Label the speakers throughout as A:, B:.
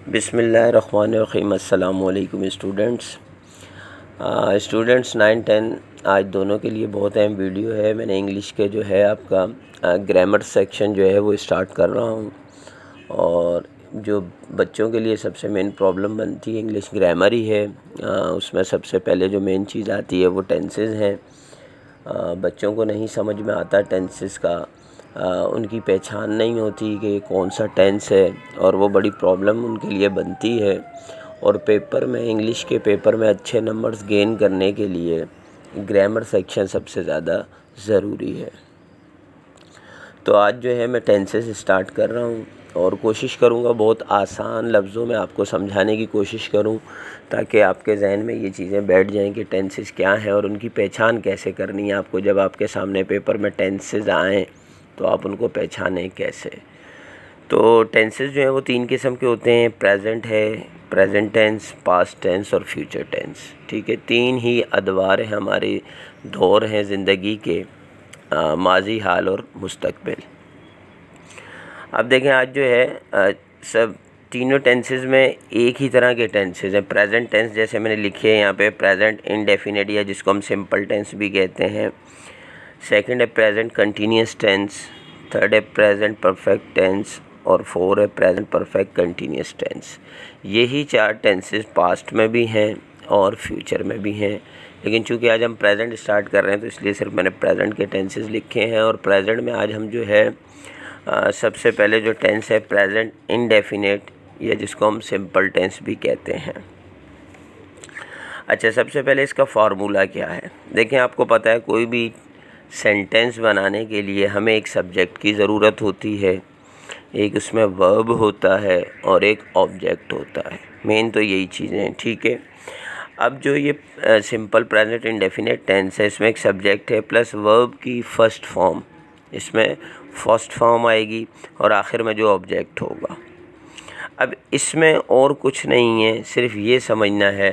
A: बिस्मिल्लाहिर्रहमानिर्रहीम। अस्सलाम वालेकुम स्टूडेंट्स 9-10 आज दोनों के लिए बहुत अहम वीडियो है। मैंने इंग्लिश के जो है आपका ग्रामर सेक्शन जो है वो स्टार्ट कर रहा हूँ, और जो बच्चों के लिए सबसे मेन प्रॉब्लम बनती है इंग्लिश ग्रामर ही है। उसमें सबसे पहले जो मेन चीज़ आती है वो टेंसेस हैं। बच्चों को नहीं समझ में आता टेंसेस का, उनकी पहचान नहीं होती कि कौन सा टेंस है, और वो बड़ी प्रॉब्लम उनके लिए बनती है। और पेपर में, इंग्लिश के पेपर में अच्छे नंबर्स गेन करने के लिए ग्रामर सेक्शन सबसे ज़्यादा ज़रूरी है। तो आज जो है मैं टेंसेस स्टार्ट कर रहा हूँ, और कोशिश करूँगा बहुत आसान लफ्ज़ों में आपको समझाने की कोशिश करूँ, ताकि आपके जहन में ये चीज़ें बैठ जाएं कि टेंसेस क्या हैं और उनकी पहचान कैसे करनी है आपको। जब आपके सामने पेपर में टेंसेस आएँ तो आप उनको पहचानें कैसे। तो टेंसेस जो हैं वो 3 किस्म के होते हैं। प्रेजेंट है, प्रेजेंट टेंस, पास्ट टेंस और फ्यूचर टेंस। ठीक है, 3 ही अदवार हैं, हमारे दौर हैं ज़िंदगी के, माजी, हाल और मुस्तकबिल। अब देखें, आज जो है सब तीनों टेंसेस में एक ही तरह के टेंसेस हैं। प्रेजेंट टेंस जैसे मैंने लिखे हैं यहाँ पे, प्रेजेंट इंडेफिनिट या जिसको हम सिंपल टेंस भी कहते हैं। सेकंड है प्रेजेंट कंटिन्यूस टेंस, थर्ड है प्रेजेंट परफेक्ट टेंस, और 4 है प्रेजेंट परफेक्ट कंटिन्यूस टेंस। यही 4 टेंसेस पास्ट में भी हैं और फ्यूचर में भी हैं, लेकिन चूंकि आज हम प्रेजेंट स्टार्ट कर रहे हैं तो इसलिए सिर्फ मैंने प्रेजेंट के टेंसेस लिखे हैं। और प्रेजेंट में आज हम जो है सबसे पहले जो टेंस है प्रेजेंट इंडेफिनिट, या जिसको हम सिंपल टेंस भी कहते हैं। अच्छा, सबसे पहले इसका फार्मूला क्या है। देखें, आपको पता है कोई भी सेंटेंस बनाने के लिए हमें एक सब्जेक्ट की ज़रूरत होती है, एक उसमें वर्ब होता है और एक ऑब्जेक्ट होता है। मेन तो यही चीज़ें हैं। ठीक है, अब जो ये सिंपल प्रेजेंट इंडेफिनिट टेंस है, इसमें एक सब्जेक्ट है प्लस वर्ब की फर्स्ट फॉर्म, इसमें फर्स्ट फॉर्म आएगी और आखिर में जो ऑब्जेक्ट होगा। अब इसमें और कुछ नहीं है, सिर्फ ये समझना है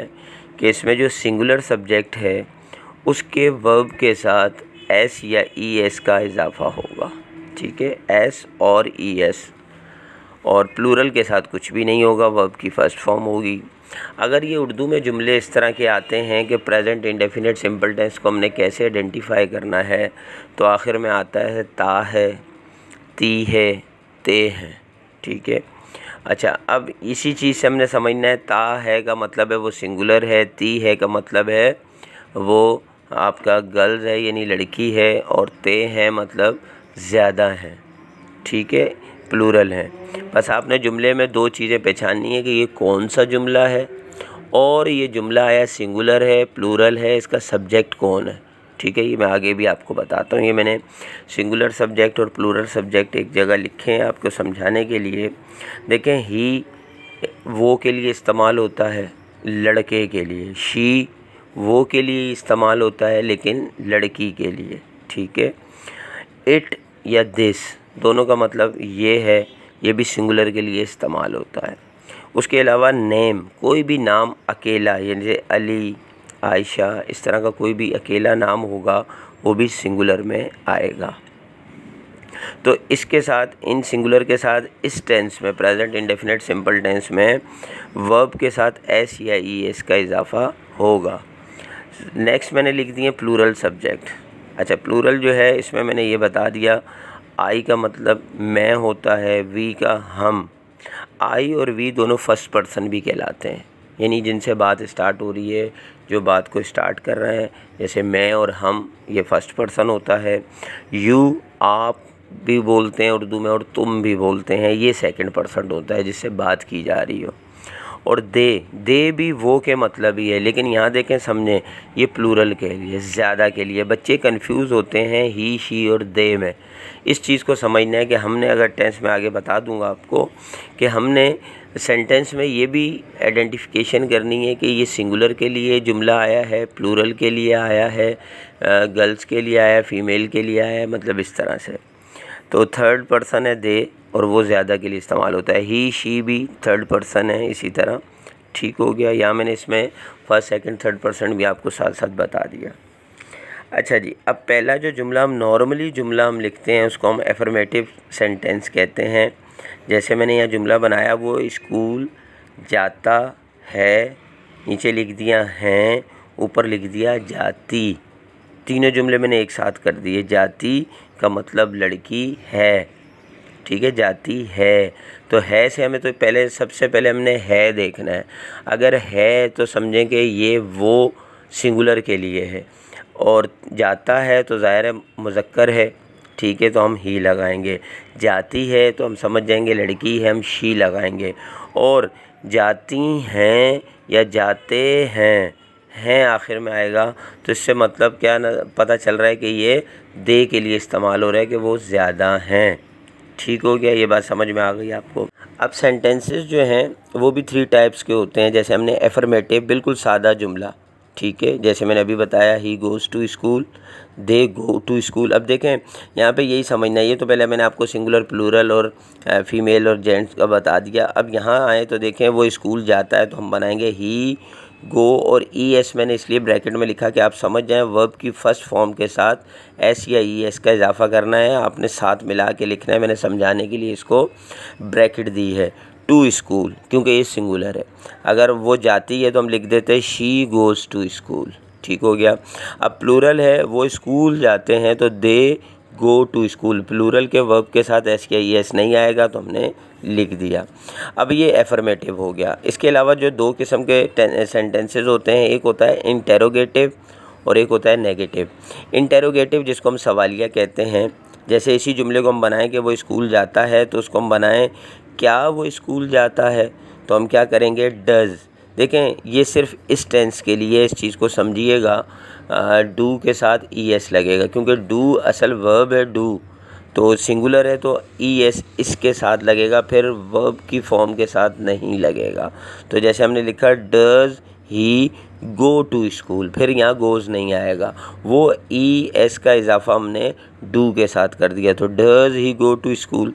A: कि इसमें जो सिंगुलर सब्जेक्ट है उसके वर्ब के साथ एस या ई एस का इजाफा होगा। ठीक है, एस और ई एस, और प्लूरल के साथ कुछ भी नहीं होगा, वर्ब की फ़र्स्ट फॉर्म होगी। अगर ये उर्दू में जुमले इस तरह के आते हैं कि प्रेजेंट इंडेफिनिट सिंपल टेंस को हमने कैसे आइडेंटिफाई करना है, तो आखिर में आता है ता है, ती है, ते हैं। ठीक है, अच्छा, अब इसी चीज़ से हमने समझना है, ता है का मतलब है वो सिंगुलर है, ती है का मतलब है वो आपका गर्ल्स है यानी लड़की है, और ते हैं मतलब ज़्यादा है। ठीक है, प्लूरल है। बस आपने जुमले में 2 चीज़ें पहचाननी है कि ये कौन सा जुमला है, और ये जुमला है सिंगुलर है, प्लूरल है, इसका सब्जेक्ट कौन है। ठीक है, ये मैं आगे भी आपको बताता हूँ। ये मैंने सिंगुलर सब्जेक्ट और प्लूरल सब्जेक्ट एक जगह लिखे हैं आपको समझाने के लिए। देखें, ही वो के लिए इस्तेमाल होता है लड़के के लिए, शी वो के लिए इस्तेमाल होता है लेकिन लड़की के लिए। ठीक है, इट या दिस दोनों का मतलब ये है, ये भी सिंगुलर के लिए इस्तेमाल होता है। उसके अलावा नेम, कोई भी नाम अकेला, यानी जैसे अली, आयशा, इस तरह का कोई भी अकेला नाम होगा वो भी सिंगुलर में आएगा। तो इसके साथ, इन सिंगुलर के साथ, इस टेंस में प्रेजेंट इंडेफिनिट सिंपल टेंस में वर्ब के साथ एस या ई एस का इजाफा होगा। नेक्स्ट मैंने लिख दिए प्लूरल सब्जेक्ट। अच्छा, प्लूरल जो है इसमें मैंने ये बता दिया, आई का मतलब मैं होता है, वी का हम। आई और वी दोनों फर्स्ट पर्सन भी कहलाते हैं, यानी जिनसे बात स्टार्ट हो रही है, जो बात को स्टार्ट कर रहे हैं, जैसे मैं और हम, ये फर्स्ट पर्सन होता है। यू, आप भी बोलते हैं उर्दू में, और तुम भी बोलते हैं, ये सेकंड पर्सन होता है जिससे बात की जा रही हो। और दे भी वो के मतलब ही है, लेकिन यहाँ देखें, समझें, ये प्लूरल के लिए, ज़्यादा के लिए। बच्चे कंफ्यूज होते हैं ही, शी और दे में। इस चीज़ को समझना है कि हमने, अगर टेंस में आगे बता दूंगा आपको, कि हमने सेंटेंस में ये भी आइडेंटिफिकेशन करनी है कि ये सिंगुलर के लिए जुमला आया है, प्लूरल के लिए आया है, गर्ल्स के लिए आया है, फीमेल के लिए आया है, मतलब इस तरह से। तो थर्ड पर्सन है दे, और वो ज़्यादा के लिए इस्तेमाल होता है। ही, शी भी थर्ड पर्सन है, इसी तरह। ठीक हो गया, या मैंने इसमें फर्स्ट सेकंड थर्ड पर्सन भी आपको साथ साथ बता दिया। अच्छा जी, अब पहला जो जुमला, हम नॉर्मली जुमला हम लिखते हैं उसको हम एफर्मेटिव सेंटेंस कहते हैं। जैसे मैंने यह जुमला बनाया, वो स्कूल जाता है, नीचे लिख दिया हैं, ऊपर लिख दिया जाती। तीनों जुमले मैंने एक साथ कर दिए। जाती का मतलब लड़की है, ठीक है, जाती है। तो है से हमें तो पहले सबसे पहले हमने है देखना है। अगर है तो समझें कि ये वो सिंगुलर के लिए है, और जाता है तो ज़ाहिर है मुज़क्कर है, ठीक है, तो हम ही लगाएंगे। जाती है तो हम समझ जाएंगे लड़की है, हम शी लगाएंगे। और जाती हैं या जाते हैं आखिर में आएगा, तो इससे मतलब क्या ना पता चल रहा है कि ये दे के लिए इस्तेमाल हो रहा है, कि वो ज़्यादा हैं। ठीक हो गया, ये बात समझ में आ गई आपको। अब सेंटेंसेस जो हैं वो भी 3 टाइप्स के होते हैं। जैसे हमने एफर्मेटिव, बिल्कुल सादा जुमला, ठीक है, जैसे मैंने अभी बताया, he goes to school, they go to school. अब देखें यहाँ पे यही समझना है, ये तो पहले मैंने आपको सिंगुलर, प्लूरल और फीमेल और जेंट्स का बता दिया। अब यहाँ आए तो देखें वो स्कूल जाता है, तो हम बनाएंगे ही गो, और ई एस मैंने इसलिए ब्रैकेट में लिखा कि आप समझ जाएं वर्ब की फ़र्स्ट फॉर्म के साथ एस या ई एस का इजाफा करना है, आपने साथ मिला के लिखना है। मैंने समझाने के लिए इसको ब्रैकेट दी है। टू स्कूल क्योंकि ये सिंगुलर है, अगर वो जाती है तो हम लिख देते हैं शी गोज़ टू स्कूल, ठीक हो गया। अब प्लूरल है, वो स्कूल जाते हैं, तो दे गो टू स्कूल, प्लूरल के वर्ब के साथ एस या ई एस नहीं आएगा, तो हमने लिख दिया। अब ये एफर्मेटिव हो गया। इसके अलावा जो 2 किस्म के सेंटेंसेस होते हैं, एक होता है इंटेरोगेटिव और एक होता है नेगेटिव। इंटेरोगेटिव जिसको हम सवालिया कहते हैं, जैसे इसी जुमले को हम बनाएं कि वो स्कूल जाता है, तो उसको हम बनाएं क्या वो स्कूल जाता है, तो हम क्या करेंगे, डज़। देखें ये सिर्फ इस टेंस के लिए, इस चीज़ को समझिएगा, डू के साथ ई एस लगेगा, क्योंकि डू असल वर्ब है, डू तो सिंगुलर है, तो ई एस इसके साथ लगेगा, फिर वर्ब की फॉर्म के साथ नहीं लगेगा। तो जैसे हमने लिखा does he go to school, फिर यहाँ गोज़ नहीं आएगा, वो ई एस का इजाफा हमने डू के साथ कर दिया, तो does he go to school.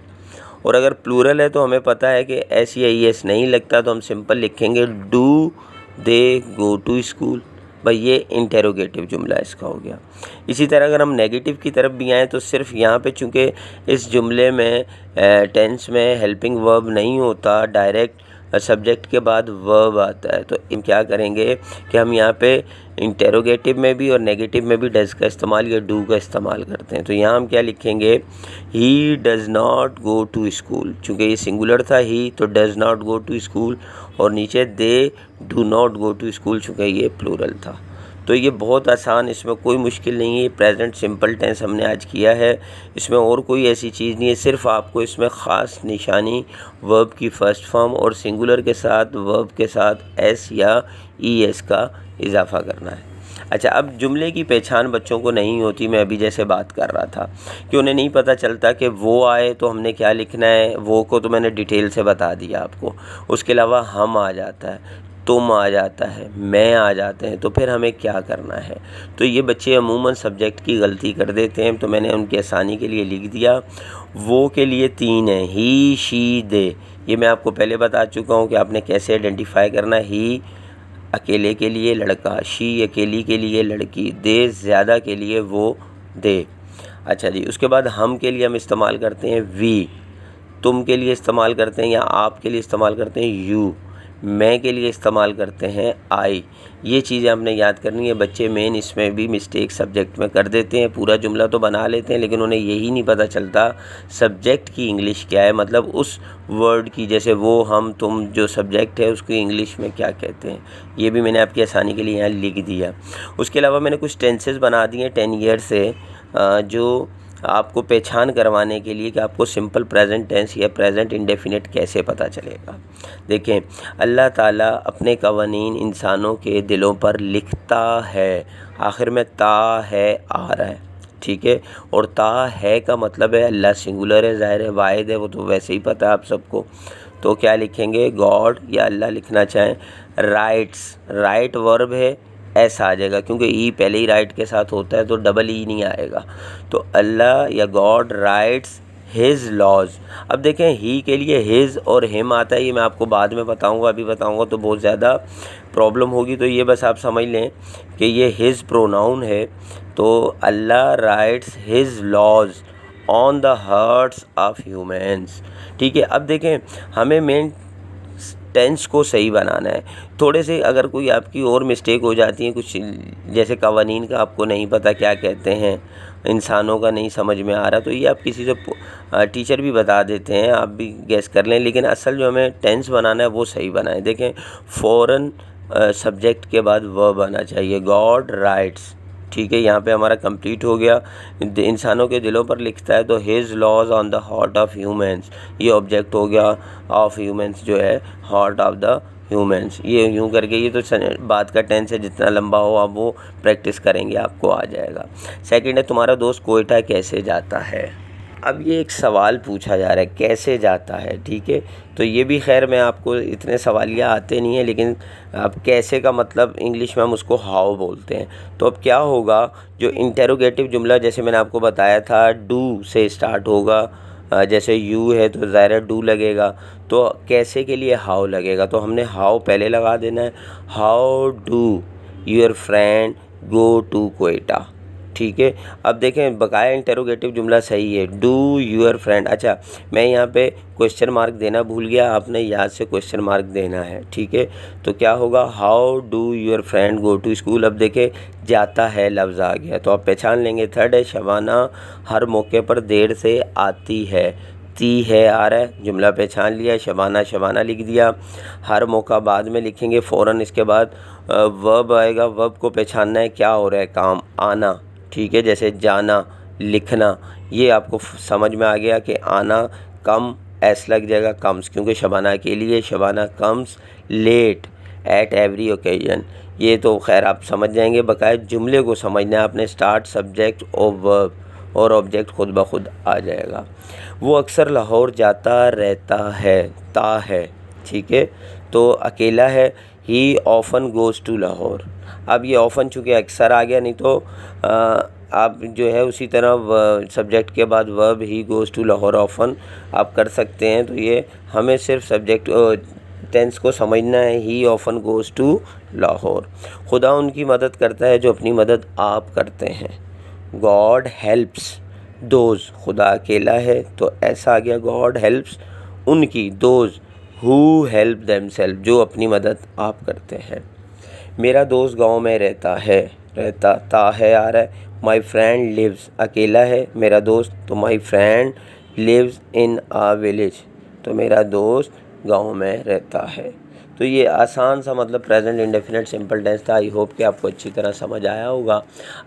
A: और अगर प्लूरल है तो हमें पता है कि एस या ई एस नहीं लगता, तो हम सिंपल लिखेंगे do they go to school. भाई ये इंटेरोगेटिव जुमला इसका हो गया। इसी तरह अगर हम नेगेटिव की तरफ भी आएँ, तो सिर्फ यहाँ पे चूँकि इस जुमले में टेंस में हेल्पिंग वर्ब नहीं होता, डायरेक्ट सब्जेक्ट के बाद वर्ब आता है, तो हम क्या करेंगे कि हम यहाँ पे इंटेरोगेटिव में भी और नेगेटिव में भी डज़ का इस्तेमाल या डू का इस्तेमाल करते हैं। तो यहाँ हम क्या लिखेंगे, he does not go to school, चूँकि ये सिंगुलर था ही, तो does not go to school, और नीचे they do not go to school, चूँकि ये प्लूरल था। तो ये बहुत आसान, इसमें कोई मुश्किल नहीं है। प्रेजेंट सिंपल टेंस हमने आज किया है, इसमें और कोई ऐसी चीज़ नहीं है, सिर्फ आपको इसमें ख़ास निशानी वर्ब की फ़र्स्ट फॉर्म और सिंगुलर के साथ वर्ब के साथ एस या ई एस का इजाफा करना है। अच्छा, अब जुमले की पहचान बच्चों को नहीं होती, मैं अभी जैसे बात कर रहा था कि उन्हें नहीं पता चलता कि वो आए तो हमने क्या लिखना है, वो को तो मैंने डिटेल से बता दिया आपको। उसके अलावा हम आ जाता है, तुम आ जाता है, मैं आ जाते हैं, तो फिर हमें क्या करना है। तो ये बच्चे अमूमन सब्जेक्ट की गलती कर देते हैं, तो मैंने उनकी आसानी के लिए लिख दिया। वो के लिए 3 है, ही शी दे, ये मैं आपको पहले बता चुका हूँ कि आपने कैसे आइडेंटिफाई करना। ही अकेले के लिए लड़का, शी अकेली के लिए लड़की, दे ज़्यादा के लिए वो दे। अच्छा जी, उसके बाद हम के लिए हम इस्तेमाल करते हैं वी, तुम के लिए इस्तेमाल करते हैं या आप के लिए इस्तेमाल करते हैं यू, मैं के लिए इस्तेमाल करते हैं आई। ये चीज़ें आपने याद करनी है। बच्चे मेन इसमें भी मिस्टेक सब्जेक्ट में कर देते हैं, पूरा जुमला तो बना लेते हैं लेकिन उन्हें यही नहीं पता चलता सब्जेक्ट की इंग्लिश क्या है, मतलब उस वर्ड की, जैसे वो हम तुम जो सब्जेक्ट है उसकी इंग्लिश में क्या कहते हैं। ये भी मैंने आपकी आसानी के लिए यहाँ लिख दिया। उसके अलावा मैंने कुछ टेंसेस बना दिए 10 ईयर से, जो आपको पहचान करवाने के लिए कि आपको सिंपल प्रेजेंट टेंस या प्रेजेंट इंडेफिनिट कैसे पता चलेगा। देखें, अल्लाह ताला अपने कवानीन इंसानों के दिलों पर लिखता है, आखिर में ता है आ रहा है, ठीक है, और ता है का मतलब है अल्लाह सिंगुलर है, ज़ाहिर है, वाहिद है, वो तो वैसे ही पता है आप सबको। तो क्या लिखेंगे, गॉड या अल्लाह लिखना चाहें। राइट्स, राइट वर्ब है, ऐसा आ जाएगा क्योंकि ई पहले ही राइट के साथ होता है, तो डबल ई नहीं आएगा। तो अल्लाह या गॉड राइट्स हिज लॉज। अब देखें, ही के लिए हिज और हिम आता है, ये मैं आपको बाद में बताऊंगा, अभी बताऊंगा तो बहुत ज़्यादा प्रॉब्लम होगी। तो ये बस आप समझ लें कि ये हिज प्रोनाउन है। तो Allah writes his laws on the hearts of humans, ठीक है। अब देखें, हमें मेन टेंस को सही बनाना है। थोड़े से अगर कोई आपकी और मिस्टेक हो जाती है, कुछ जैसे कवानीन का आपको नहीं पता क्या कहते हैं, इंसानों का नहीं समझ में आ रहा, तो ये आप किसी से टीचर भी बता देते हैं, आप भी गैस कर लें, लेकिन असल जो हमें टेंस बनाना है वो सही बनाएं। देखें, फ़ौरन सब्जेक्ट के बाद वर्ब आना चाहिए। गॉड राइट्स, ठीक है, यहाँ पे हमारा कंप्लीट हो गया। इंसानों के दिलों पर लिखता है तो his laws on the heart of humans, ये ऑब्जेक्ट हो गया। ऑफ ह्यूमंस जो है हार्ट ऑफ द ह्यूमंस, ये यूँ करके, ये तो बात का टेंस है, जितना लंबा हो आप वो प्रैक्टिस करेंगे आपको आ जाएगा। सेकंड है, तुम्हारा दोस्त कोयटा कैसे जाता है। अब ये एक सवाल पूछा जा रहा है, कैसे जाता है, ठीक है, तो ये भी खैर मैं आपको इतने सवालिया आते नहीं हैं, लेकिन अब कैसे का मतलब इंग्लिश में हम उसको हाउ बोलते हैं। तो अब क्या होगा, जो इंटेरोगेटिव जुमला जैसे मैंने आपको बताया था डू से स्टार्ट होगा, जैसे यू है तो ज़ाहिर डू लगेगा, तो कैसे के लिए हाउ लगेगा, तो हमने हाउ पहले लगा देना है। How do your friend go to Quetta, ठीक है। अब देखें, बकाया इंटेरोगेटिव जुमला सही है, डू यूर फ्रेंड। अच्छा, मैं यहाँ पे क्वेश्चन मार्क देना भूल गया, आपने याद से क्वेश्चन मार्क देना है, ठीक है। तो क्या होगा, how do your friend go to school. अब देखें, जाता है लफ्ज़ आ गया तो आप पहचान लेंगे। थर्ड है, शबाना हर मौके पर देर से आती है, ती है आ रहा है, जुमला पहचान लिया, शबाना शबाना लिख दिया। हर मौका बाद में लिखेंगे फ़ौरन, इसके बाद वर्ब आएगा, वर्ब को पहचानना है क्या हो रहा है, काम आना, ठीक है, जैसे जाना, लिखना, ये आपको समझ में आ गया कि आना कम एस लग जाएगा, कम्स, क्योंकि शबाना के लिए Shabana comes late at every occasion, ये तो खैर आप समझ जाएंगे। बकाया जुमले को समझना है आपने, स्टार्ट सब्जेक्ट और वर्ब और ऑब्जेक्ट खुद ब खुद आ जाएगा। वो अक्सर लाहौर जाता रहता है, ता है, ठीक है, तो अकेला है, he often goes to Lahore. अब ये ऑफन चूँकि अक्सर आ गया, नहीं तो आप जो है उसी तरह सब्जेक्ट के बाद verb he goes to Lahore often आप कर सकते हैं। तो ये हमें सिर्फ सब्जेक्ट टेंस को समझना है, he often goes to Lahore. खुदा उनकी मदद करता है जो अपनी मदद आप करते हैं। गॉड हेल्प्स दोज, खुदा अकेला है तो ऐसा आ गया, गॉड हेल्प्स उनकी, दोज हु हेल्प देमसेल्फ, जो अपनी मदद आप करते हैं। मेरा दोस्त गांव में रहता है, रहता ता है आ रहा है। माई फ्रेंड लिव्स, अकेला है मेरा दोस्त, तो my friend lives in a village, तो मेरा दोस्त गांव में रहता है। तो ये आसान सा मतलब प्रेजेंट इंडेफिनिट सिंपल टेंस था। आई होप कि आपको अच्छी तरह समझ आया होगा।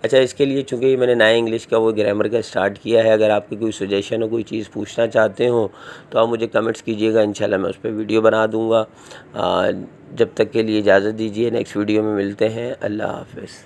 A: अच्छा, इसके लिए चूँकि मैंने नया इंग्लिश का वो ग्रामर का स्टार्ट किया है, अगर आपकी कोई सजेशन हो, कोई चीज़ पूछना चाहते हो तो आप मुझे कमेंट्स कीजिएगा, इंशाल्लाह मैं उस पर वीडियो बना दूँगा। जब तक के लिए इजाज़त दीजिए, नेक्स्ट वीडियो में मिलते हैं। अल्लाह हाफ़िज़।